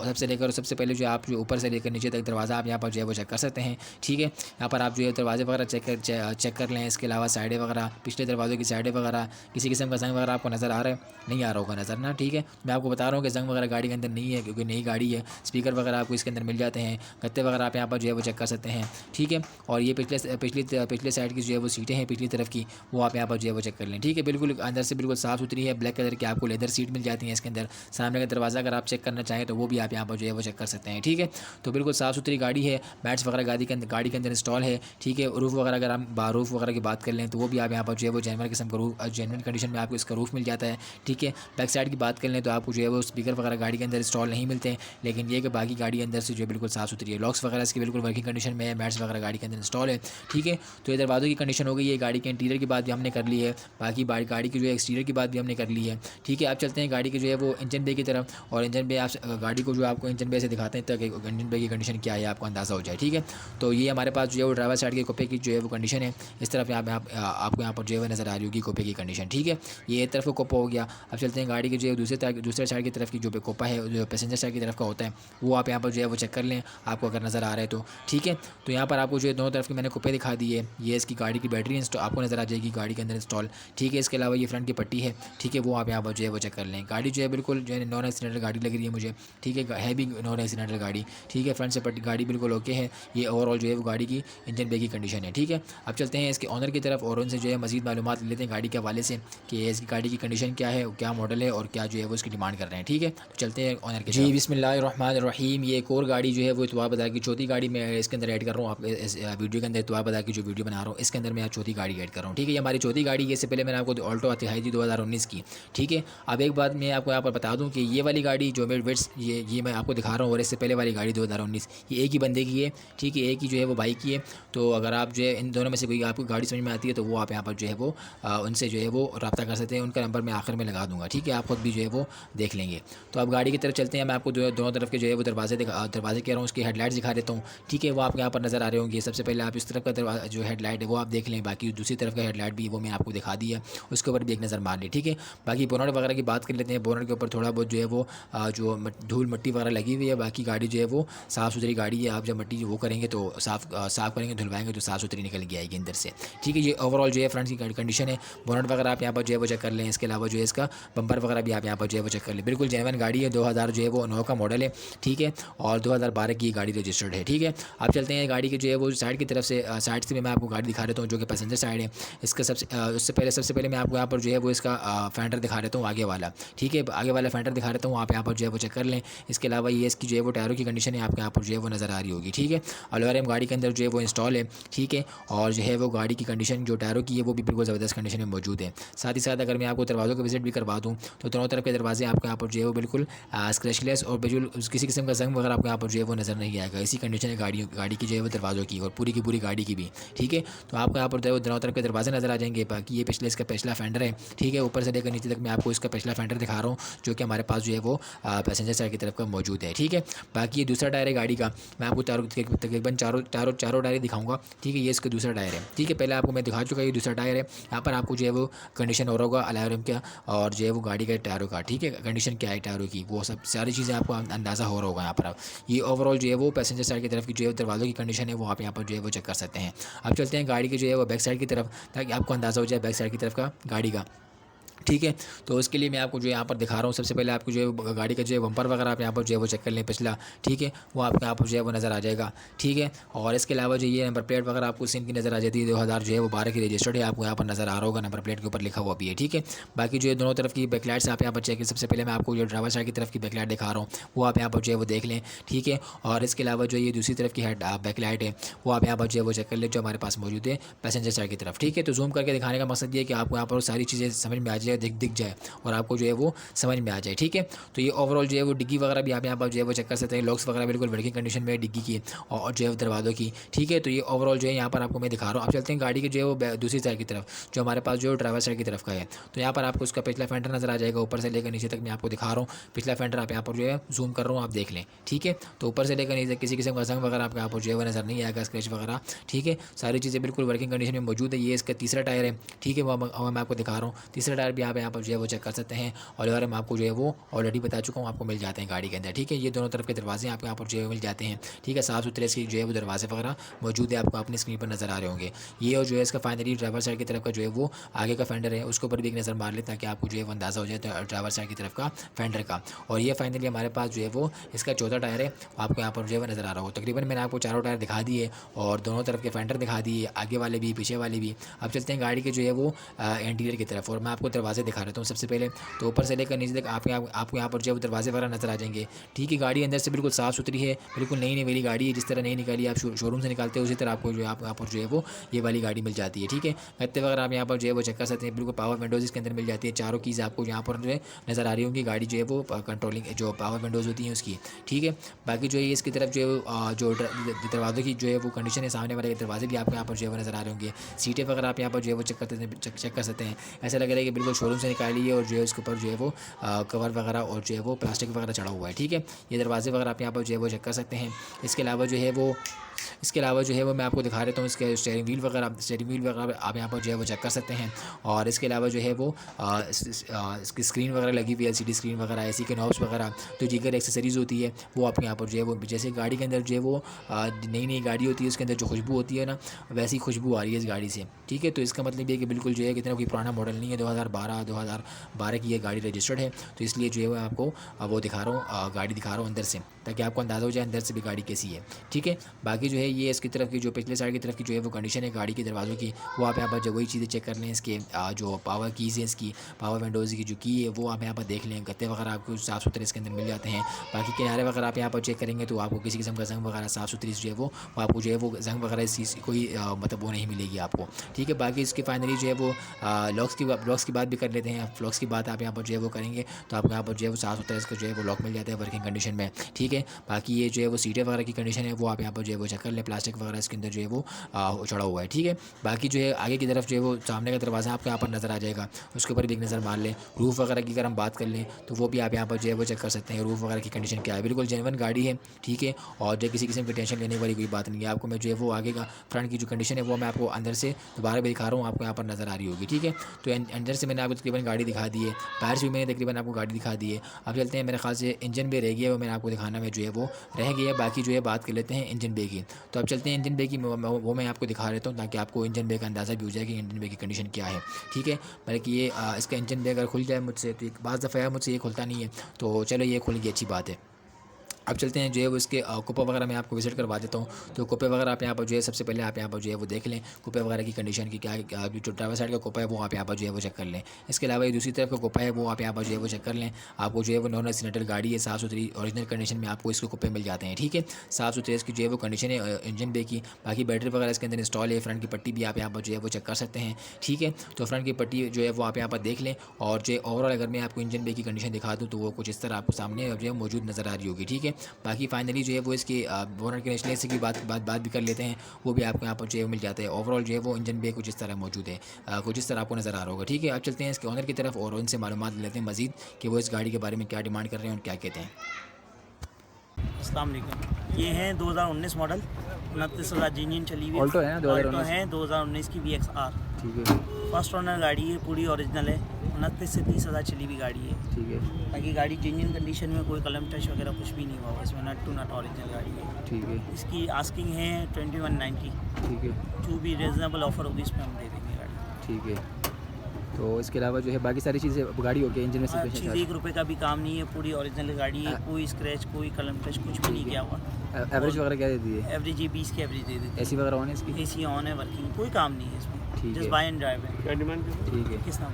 सबसे पहले जो आप जो ऊपर से लेकर नीचे तक दरवाज़ा आप यहाँ पर जो है वो चेक कर सकते हैं। ठीक है, यहाँ पर आप जो है दरवाजे वगैरह चेक कर लें। इसके अलावा साइडें वगैरह, पिछले दरवाज़ों की साइडें वगैरह, किसी किस्म का जंग वगैरह आपको नज़र आ रहा है, नहीं आ रहा होगा नज़र ना। ठीक है, मैं आपको बता रहा हूँ कि जंग वगैरह गाड़ी के अंदर नहीं है, क्योंकि नई गाड़ी है। स्पीकर वगैरह आपको इसके अंदर मिल जाते हैं, गत्ते वगैरह आप यहाँ पर जो है वो चेक कर सकते हैं। ठीक है, और ये पिछले साइड की जो है वो सीटें हैं पिछली तरफ की, वो आप यहाँ पर जो है वो चेक कर लें। ठीक है, बिल्कुल अंदर से बिल्कुल साफ़ सुथरी है, ब्लैक कलर की आपको लेदर सीट मिल जाती है इसके अंदर। सामने का दरवाज़ा अगर आप चेक करना चाहें तो वो भी आप यहाँ पर जो है वो चेक कर सकते हैं। ठीक है, तो बिल्कुल साफ़ सुथरी गाड़ी है, मैट्स वगैरह गाड़ी के अंदर इंस्टॉल है। ठीक है, रूफ़ वगैरह अगर हम रूफ़ वगैरह की बात कर लें तो वो भी आप यहाँ पर जो है वो जेन्युइन किस्म का रूफ़, जेन्युइन कंडीशन में आपको इसका रूफ़ मिल जाता है। ठीक है, बैक साइड की बात कर लें तो आपको जो है वो स्पीकर वगैरह गाड़ी के अंदर इंस्टॉल नहीं मिलते हैं, लेकिन ये कि बाकी गाड़ी अंदर से जो है बिल्कुल साफ़ सुथरी है। लॉक्स वगैरह इसकी बिल्कुल वर्किंग कंडीशन में है, मैट्स वगैरह गाड़ी के अंदर इंस्टॉल है। ठीक है, तो ये दरवाज़ों की कंडीशन हो गई है। गाड़ी के इंटीरियर की बात भी हमने कर ली है, बाकी गाड़ी की जो है एक्सटीरियर की बात भी हमने कर ली है। ठीक है, आप चलते हैं गाड़ी के जो है वो इंजन बे की तरफ, और इंजन बे आप गाड़ी को जो आपको इंजन बे से दिखाते हैं ताकि इंजन बे की कंडीशन क्या है आपको अंदाज़ा हो जाए। ठीक है, तो ये हमारे पास जो है वो ड्राइवर साइड के कोपे की जो है वो कंडीशन है। इस तरफ आपको यहाँ पर जो है वो नज़र आ रही होगी कोपे की कंडीशन। ठीक है, ये एक तरफ का कोपा हो गया। अब चलते हैं गाड़ी के जो है दूसरे साइड की तरफ की जो कोपा है, जो पैसेंजर साइड की तरफ का होता है, वो आप यहाँ पर जो है वो चेक कर लें, आपको अगर नज़र आ रहा है तो। ठीक है, तो यहाँ पर आपको जो है दोनों तरफ की मैंने कोपे दिखा दी है। ये इसकी गाड़ी की बैटरी आपको नज़र आ जाएगी गाड़ी के अंदर इंस्टॉल। ठीक है, इसके अलावा ये फ्रंट की पट्टी है। ठीक है, वो आप यहाँ पर जो है वो चेक कर लें। गाड़ी जो है बिल्कुल जो है नॉन एक्सीडेंटल गाड़ी लग रही है मुझे। ठीक है भी नॉन एक्सीडेंटल गाड़ी। ठीक है, फ्रंट से पट्टी गाड़ी बिल्कुल ओके है। ये ओवरऑल जो है वो गाड़ी की इंजन बे की कंडीशन है। ठीक है, अब चलते हैं इसके ऑनर की तरफ और उनसे जो है मज़ीद मालूमात लेते हैं गाड़ी के हवाले से कि इसकी गाड़ी की कंडीशन क्या है, क्या मॉडल है और क्या जो है वो इसकी डिमांड कर रहे हैं। ठीक है, तो चलते हैं ऑनर के। जी बिस्मिल्लाहिर्रहमानिर्रहीम। ये एक और गाड़ी जो है वो इतवार बाज़ार की चौथी गाड़ी मैं इसके अंदर ऐड कर रहा हूँ। आप इस वीडियो के अंदर इतवार बाज़ार की जो वीडियो बना रहा हूँ इसके अंदर मैं चौथी गाड़ी ऐड कर रहा हूँ। ठीक है, ये हमारी चौथी गाड़ी है। इससे पहले मैंने आपको ऑल्टो दिखाई थी 2019 की। ठीक है, अब एक बात मैं आपको यहाँ पर बता दूँ कि ये वाली गाड़ी जो मेरे वेट्स ये मैं आपको दिखा रहा हूँ, और इससे पहले वाली गाड़ी 2019 ये एक ही बंदे की है। ठीक है, एक ही जो है वो बाइक की है। तो अगर आप जो है इन दोनों में से कोई आपको गाड़ी समझ में आती है तो वो आप यहाँ पर जो है वो उनसे जो है वो रब्ता कर सकते हैं। उनका नंबर मैं आखिर में लगा दूँगा। ठीक है, आप खुद भी जो है वो देख लेंगे। तो अब गाड़ी की तरफ चलते हैं। मैं आपको दोनों तरफ के जो है वो दरवाजे कह रहा हूँ, उसकी हेडलाइट्स दिखा देता हूँ। ठीक है, वो आपको यहाँ पर नज़र आ रहे होंगे। सबसे पहले आप इस तरफ का दरवाजा जो हेडलाइट है वो आप देख लें, बाकी दूसरी तरफ का हेडलाइट भी वो मैं आपको दिखा दिया, उसके ऊपर भी एक नज़र मार ली। ठीक है, बाकी बोनट वगैरह की बात कर लेते हैं। बोनट के ऊपर थोड़ा बहुत जो है वो जो धूल मिट्टी वगैरह लगी हुई है। बाकी गाड़ी जो है वो साफ़ सुथरी गाड़ी है। आप जब मिट्टी वो करेंगे तो साफ़ करेंगे, धुलवाएंगे तो साफ़ सुथरी निकल के आएगी अंदर से। ठीक है, ये ओवरऑल जो है फ्रंट की कंडीशन है। बोनट वगैरह आप यहाँ पर जो है वो चेक कर लें। इसके अलावा जो है इसका बम्पर वगैरह भी आप यहाँ पर जो है वो चेक कर लें। बिल्कुल जेन्युइन गाड़ी है, 2000 जो है वो 9 का मॉडल है। ठीक है, और 2012 की गाड़ी रजिस्टर्ड है। ठीक है, आप चलते हैं गाड़ी के जो है वो साइड की तरफ से, साइड से मैं आपको गाड़ी दिखा देता हूँ जो कि पैसेंजर साइड है। इसका सबसे पहले मैं आपको यहाँ पर जो है वो इसका फेंडर दिखा देता हूँ आगे वाला। ठीक है, आगे वाला फेंडर दिखा देता हूँ, आप यहाँ पर जो है वो चेक कर लें। इसके अलावा ये इसकी जो है वो टायरों की कंडीशन है, आपको यहाँ पर जो है वो नज़र आ रही होगी। ठीक है, अलॉयरम गाड़ी के अंदर जो है वो इंस्टॉल है। ठीक है, और जो है वो गाड़ी की कंडीशन जो टायरों की है वो भी बिल्कुल ज़बरदस्त कंडीशन में मौजूद है। साथ ही साथ अगर मैं आपको दरवाज़ों का विजिट भी करवा दूँ तो दोनों तरफ के दरवाजे आपको यहाँ पर जो है वो बिल्कुल स्क्रैचलेस और बिल्कुल किसी किस्म का जंग वगैरह आपको यहाँ पर जो है वो नज़र नहीं आएगा। इसी कंडीशन है गाड़ी की जो है वो दरवाज़ों की, और पूरी की पूरी गाड़ी की भी। ठीक है, तो आपको यहाँ पर जो है दोनों तरफ के दरवाजे नज़र आ जाएंगे। बाकी ये इसका पिछला फेंडर है। ठीक है, ऊपर से लेकर नीचे तक मैं आपको इसका पिछला फेंडर दिखा रहा हूँ जो कि हमारे पास जो है वो पैसेंजर साइड की तरफ का मौजूद है। ठीक है, बाकी ये दूसरा टायर है गाड़ी का। मैं आपको तकरीबन चारों टायर दिखाऊंगा। ठीक है, ये इसका दूसरा टायर है। ठीक है, पहले आपको मैं दिखा चुका ये दूसरा टायर है। यहाँ पर आपको जो है वो कंडीशन हो रहा होगा अलॉयरम का और जो है वो गाड़ी के टायरों का। ठीक है, कंडीशन क्या है टायरों की, वो सब सारी चीज़ें आपको अंदाज़ा हो रहा होगा यहाँ पर। आप ये ओवरऑल जो है वो पैसेंजर साइड की तरफ की जो है दरवाज़ों की कंडीशन है वो आप यहाँ पर जो है वो चेक कर सकते हैं। अब चलते हैं गाड़ी की जो है वो बैक साइड की तरफ, ताकि आपको अंदाज़ा हो जाए बैक साइड की तरफ का गाड़ी का। ठीक है। तो उसके लिए मैं आपको जो यहाँ पर दिखा रहा हूँ, सबसे पहले आपको जो है गाड़ी का जो है बम्पर वगैरह आप यहाँ पर जो है वो चेक कर लें पिछला, ठीक है, वो आपको यहाँ पर जो है वो नज़र आ जाएगा, ठीक है। और इसके अलावा जो ये नंबर प्लेट वगैरह आपको सिम की नज़र आ जाती है, 2000 जो है वो 12 की रजिस्टर्ड है, आपको यहाँ पर नज़र आ रहा होगा, नंबर प्लेट के ऊपर लिखा हुआ भी है, ठीक है। बाकी जो है दोनों तरफ की बैकलाइट्स आप यहाँ पर चेक, सबसे पहले मैं आपको जो ड्राइवर साइड की तरफ की बैकलाइट दिखा रहा हूँ, वो आप यहाँ पर जो है वो देख लें, ठीक है। और इसके अलावा जो ये दूसरी तरफ की हेड बैकलाइट है, वो आप यहाँ पर जो है वो चेक कर लें, जो हमारे पास मौजूद है पैसेंजर साइड की तरफ, ठीक है। तो जूम करके दिखाने का मकसद ये है कि आपको यहाँ पर सारी चीज़ें समझ में आ जाए, दिख जाए और आपको जो है वो समझ में आ जाए, ठीक है। तो ये ओवरऑल जो है वो डिग्गी वगैरह भी आप यहाँ पर जो है वो चेक कर सकते हैं, लॉक्स वगैरह बिल्कुल वर्किंग कंडीशन में डिग्गी की और जो है दरवाज़ों की, ठीक है। तो ये ओवरऑल जो है यहाँ पर आपको मैं दिखा रहा हूँ। आप चलते हैं गाड़ी के जो है वो दूसरी साइड की तरफ, जो हमारे पास जो ड्राइवर साइड की तरफ का है। तो यहाँ पर आपको उसका पिछला फेंडर नज़र आ जाएगा, ऊपर से लेकर नीचे तक मैं आपको दिखा रहा हूँ। पिछला फेंडर आप यहाँ पर जो है जूम कर रहा हूँ, आप देख लें, ठीक है। तो ऊपर से लेकर नीचे किसी किस्म का जंग वगैरह आपको यहाँ पर जो है वो नज़र नहीं आएगा, स्क्रैच वगैरह, ठीक है। सारी चीज़ें बिल्कुल वर्किंग कंडीशन में मौजूद है। ये इसका तीसरा टायर है, ठीक है, वो मैं आपको दिखा रहा हूँ। तीसरा टायर भी आप यहाँ पर जो है वो चेक कर सकते हैं और यार मैं आपको जो है वो ऑलरेडी बता चुका हूँ, आपको मिल जाते हैं गाड़ी के अंदर, ठीक है। ये दोनों तरफ के दरवाजे आपको यहाँ पर जो है मिल जाते हैं, ठीक है। साफ़ सुथरे इसके जो है वो दरवाजे वगैरह मौजूद है, आपको अपनी स्क्रीन पर नज़र आ रहे होंगे। ये और जो है इसका फाइनली ड्राइवर साइड की तरफ का जो है वो आगे का फेंडर है, उसके ऊपर भी एक नज़र मार ले ताकि आपको जो है वो अंदाज़ा हो जाए ड्राइवर साइड की तरफ का फेंडर का। और ये फाइनली हमारे पास जो है वो इसका चौथा टायर है, आपको यहाँ पर जो है वो नज़र आ रहा हो। तकरीबन मैंने आपको चारों टायर दिखा दिए और दोनों तरफ के फेंडर दिखा दिए, आगे वाले भी पीछे वाले भी। अब चलते हैं गाड़ी के जो है वो इंटीरियर की तरफ और मैं आपको दरवाजे दिखा रहा हूँ सबसे पहले। तो ऊपर से लेकर नीचे तक आपको यहाँ पर जो है वो दरवाजे वगैरह नज़र आ जाएंगे, ठीक है। गाड़ी अंदर से बिल्कुल साफ़ सुथरी है, बिल्कुल नई वाली गाड़ी है, जिस तरह नई निकाली आप शोरूम से निकालते हो उसी तरह आपको जो है यहाँ पर जो है वो ये वाली गाड़ी मिल जाती है, ठीक है। गत्ते वगैरह आप यहाँ पर जो है वो चेक कर सकते हैं, बिल्कुल पावर विंडोज़ इसके अंदर मिल जाती है। चारों कीज़ आपको यहाँ पर जो है नज़र आ रही होंगी, गाड़ी जो है वो कंट्रोलिंग जो पावर विंडोज़ होती हैं उसकी, ठीक है। बाकी जो है इसकी तरफ जो है जो दरवाज़ों की जो है वो कंडीशन है, सामने वाले दरवाजे भी आपको यहाँ पर जो है वो नज़र आ रहे होंगे। सीटें वगैरह आप यहाँ पर जो है वो चेक कर सकते हैं, ऐसा लग रहा है कि बिल्कुल शोरूम से निकाली है और जो है उसके ऊपर जो है वो कवर वगैरह और जो है वो प्लास्टिक वगैरह चढ़ा हुआ है, ठीक है। ये दरवाजे वगैरह आप यहाँ पर जो है वो चेक कर सकते हैं। इसके अलावा जो है वो मैं आपको दिखा देता हूँ इसके स्टीयरिंग व्हील वगैरह आप यहाँ पर जो है वो चेक कर सकते हैं। और इसके अलावा जो है वो इसकी स्क्रीन वगैरह लगी हुई है, LCD स्क्रीन वगैरह, एसी के नॉब्स वगैरह, तो दीगर एक्सेसरीज़ होती है वो आपके यहाँ पर जो है वो, जैसे गाड़ी के अंदर जो है वो नई गाड़ी होती है उसके अंदर जो खुशबू होती है ना, वैसी खुशबू आ रही है इस गाड़ी से, ठीक है। तो इसका मतलब ये है कि बिल्कुल जो है कितना कोई पुराना मॉडल नहीं है, 2012 की ये गाड़ी रजिस्टर्ड है। तो इसलिए जो है वो आपको वो दिखा रहा हूँ, गाड़ी दिखा रहा हूँ अंदर से, ताकि आपको अंदाज़ा हो जाए अंदर से भी गाड़ी कैसी है, ठीक है। बाकी जो है ये इसकी तरफ की जो पिछले साइड की तरफ की जो है वो कंडीशन है गाड़ी के दरवाज़ों की, वो आप यहाँ पर जो वही चीज़ें चेक कर लें। इसके जो पावर कीज़ हैं, इसकी पावर विंडोज़ की जो की है वो आप यहाँ पर देख लें। गत्ते वगैरह आपको साफ़ सुथरे इसके अंदर मिल जाते हैं। बाकी किनारे वगैरह आप यहाँ पर चेक करेंगे तो आपको किसी किस्म का जंग वगैरह साफ़ सुथरी जो है वो आपको जो है वो जंग वगैरह इस कोई मतलब वो नहीं मिलेगी आपको, ठीक है। बाकी इसकी फाइनली जो है वो लॉक्स की बात भी कर लेते हैं। लॉक्स की बात आप यहाँ पर जो है वो करेंगे तो आपको यहाँ पर जो है वो साफ़ सुथरा इसका जो है वो लॉक मिल जाता है वर्किंग कंडीशन में, ठीक है। बाकी ये जो है वो सीटें वगैरह की कंडीशन है वो आप यहाँ पर जो है वो चेक कर लें, प्लास्टिक वगैरह इसके अंदर जो है वो चढ़ा हुआ है, ठीक है। बाकी जो है आगे की तरफ जो है वो सामने का दरवाज़ा आपको यहाँ पर नज़र आ जाएगा, उसके ऊपर भी एक नज़र मार लें। रूफ़ वगैरह की अगर हम बात कर लें तो वो भी आप यहाँ पर जो है वो चेक कर सकते हैं, रूफ़ वगैरह की कंडीशन क्या है, बिल्कुल जेन्युइन गाड़ी है, ठीक है। और जो किसी किस्म की टेंशन लेने वाली कोई बात नहीं है। आपको मैं जो है वो आगे का फ्रंट की जो कंडीशन है वो मैं आपको अंदर से दोबारा भी दिखा रहा हूँ, आपको यहाँ पर नज़र आ रही होगी, ठीक है। तो अंदर से मैंने आपको तकरीबन गाड़ी दिखा दी है, बाहर से भी मैंने तकरीबन आपको गाड़ी दिखा दी है। अब चलते हैं, मेरे ख्याल से इंजन बे रह गया है, वो मैंने आपको दिखाना में जो है वो रह गया है। बाकी जो है बात कर लेते हैं इंजन बे की। तो अब चलते हैं इंजन बे की, वो मैं आपको दिखा देता हूँ ताकि आपको इंजन बे का अंदाज़ा भी हो जाए कि इंजन बे की कंडीशन क्या है, ठीक है। बल्कि ये इसका इंजन बे अगर खुल जाए मुझसे, तो बाज़ दफ़ा मुझसे ये खुलता नहीं है, तो चलो ये खुल गई, अच्छी बात है। अब चलते हैं जो है वो इसके कुप्पा वगैरह मैं आपको विजिट करवा देता हूँ। तो कुप्पे वगैरह आप यहाँ पर जो है सबसे पहले आप यहाँ पर जो है वो देख लें कुप्पे वगैरह की कंडीशन की क्या जो ड्राइवर साइड का कुप्पा है वो आप यहाँ पर जो है वो चेक कर लें। इसके अलावा ये दूसरी तरफ का कुप्पा है वो आप यहाँ पर जो है वो चेक कर लें। आपको जो है वो नॉन एक्सीडेंटल गाड़ी है, साफ़ सुथरी ओरिजिनल कंडीशन में आपको इसके कुप्पे मिल जाते हैं, ठीक है। साफ़ सुथरे इसकी जो है वो कंडीशन है इंजन बे की। बाकी बैटरी वगैरह इसके अंदर इंस्टॉल है, फ्रंट की पट्टी भी आप यहाँ पर जो है वो चेक कर सकते हैं, ठीक है। तो फ्रंट की पट्टी जो है वो आप यहाँ पर देख लें। और जो ओवरऑल अगर मैं आपको इंजन बे की कंडीशन दिखा दूँ तो वो कुछ इस तरह आपको सामने जो है मौजूद नज़र आ रही होगी, ठीक है। बाकी फाइनली जो है वो इसकी बोनट के निचले हिस्से की बात भी कर लेते हैं, वो भी आपको यहाँ पर जो है मिल जाता है। ओवरऑल जो है वो इंजन बे कुछ इस तरह मौजूद है, कुछ इस तरह आपको नज़र आ रहा होगा, ठीक है। अब चलते हैं इसके ओनर की तरफ और उनसे मालूमात लेते हैं मज़ीद कि वो इस गाड़ी के बारे में क्या डिमांड कर रहे हैं और क्या कहते हैं। अस्सलाम वालेकुम। ये हैं 2019 मॉडल, 29,000 जेन्युइन चली हुई ऑल्टो है, 2019 ऑल्टो है 2019 की VXR, ठीक है। फर्स्ट ओनर गाड़ी है, पूरी ओरिजिनल है, 29 से 30,000 चली हुई गाड़ी है, ठीक है। बाकी गाड़ी जेन्युइन कंडीशन में, कोई कलम टच वगैरह कुछ भी नहीं हुआ, इसमें नट टू नट ओरिजिनल गाड़ी है, ठीक है। इसकी आस्किंग है 2190, ठीक है, जो भी रीज़नेबल ऑफर होगी इसमें हम दे देंगे गाड़ी, ठीक है। तो इसके अलावा जो है बाकी सारी चीज़ें गाड़ी हो गई, इंजन में हर सस्पेंशन चीज़ 1 रुपये का भी काम नहीं है, पूरी ओरिजिनल गाड़ी है, कोई स्क्रैच कोई कलम टच कुछ भी नहीं किया हुआ। एवरेज वगैरह क्या दे दी है? एवरेज ये 20 की एवरेज दे देती एसी वगैरह ऑन है इसकी? है। AC ऑन है, वर्किंग, कोई काम नहीं है इसमें, ठीक जस्ट है। बाय एंड ड्राइव है। ठीक है, किस नाम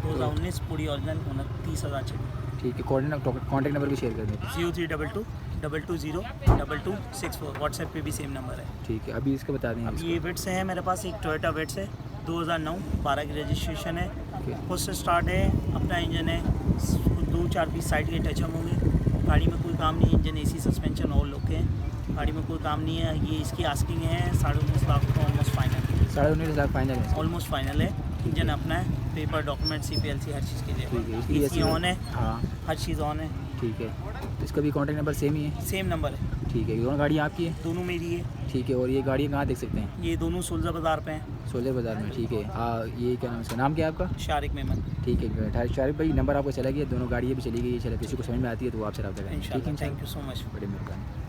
2019 पूरी ओरिजिनल 29,000 चली। ठीक है। कॉन्टैक्ट नंबर भी शेयर कर दें। 0322 220 2264, व्हाट्सएप पे भी सेम नंबर है। ठीक है, अभी इसका बता दें। अब ये वेट्स है मेरे पास, एक टोयोटा वेट्स है 2009 12 की रजिस्ट्रेशन है, खुद से स्टार्ट है, अपना इंजन है, 2-4 पीस साइड के टचअप होंगे, गाड़ी में कोई काम नहीं है, इंजन AC सस्पेंशन और लोग हैं, गाड़ी में कोई काम नहीं है। ये इसकी आस्किंग है 19.5 लाख रुपये, ऑलमोस्ट फाइनल, 19.5 लाख फाइनल है। ऑलमोस्ट फाइनल है। इंजन अपना है, पेपर डॉक्यूमेंट CPLC हर चीज़ के ठीक है, लिए, इसकी AC ऑन है, हाँ हर चीज़ ऑन है, ठीक है। तो इसका भी कॉन्टैक्ट नंबर सेम ही है? सेम नंबर है, ठीक है। ये दोनों गाड़ियाँ आपकी है? दोनों मेरी है। ठीक है। और ये गाड़ियाँ कहाँ देख सकते हैं? ये दोनों सुलझा बाज़ार पे हैं, सोलर बाज़ार में। ठीक है। हाँ, ये क्या नाम है इसका? नाम क्या है आपका? शारिक मेमन। ठीक है शारिक भाई, नंबर आपको चला गया, दोनों गाड़ियाँ भी चली गई, चला किसी को समझ में आती है तो वो आपसे रब्ता करें। ठीक है, इंशाल्लाह, थैंक यू सो मच। बड़ी मेहरबानी।